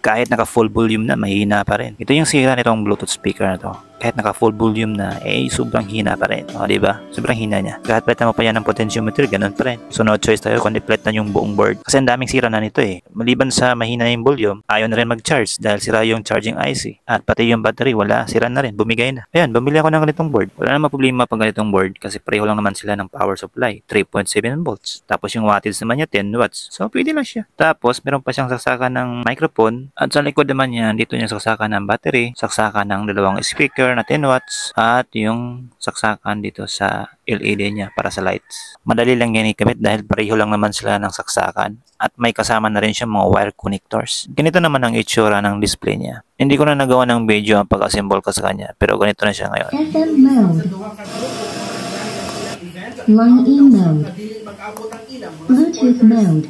kahit naka full volume na, mahina pa rin. Ito yung sira nitong Bluetooth speaker na to. Kahit naka full volume na, sobrang hina pa rin. O, diba? Sobrang hina niya. Kahit palitan mo pa yan ng potentiometer, ganun pa rin. So, no choice tayo kundi palitan yung buong board. Kasi ang daming sira na nito Maliban sa mahina yung volume, ayaw na rin mag-charge dahil sira yung charging IC. At pati yung battery, wala. Sira na rin. Bumigay na. Ayan, bumili ako ng ganitong board. Wala namang problema pag ganitong board kasi pareho lang naman sila ng power supply. 3.7 volts. Tapos yung wattage naman niya, 10 watts. So, pwede lang siya. Tapos, meron pa siyang saksakan ng microphone. At sa likod naman niya, dito yung saksakan ng battery, saksakan ng dalawang speaker na 10 watts, at yung saksakan dito sa LED niya para sa lights. Madali lang yan ikamit dahil pareho lang naman sila ng saksakan. At may kasama na rin siya mga wire connectors. Ganito naman ang itsura ng display niya. Hindi ko na nagawa ng video ang pag-assemble ko sa kanya, pero ganito na siya ngayon. FM mode. Line E mode. Bluetooth mode.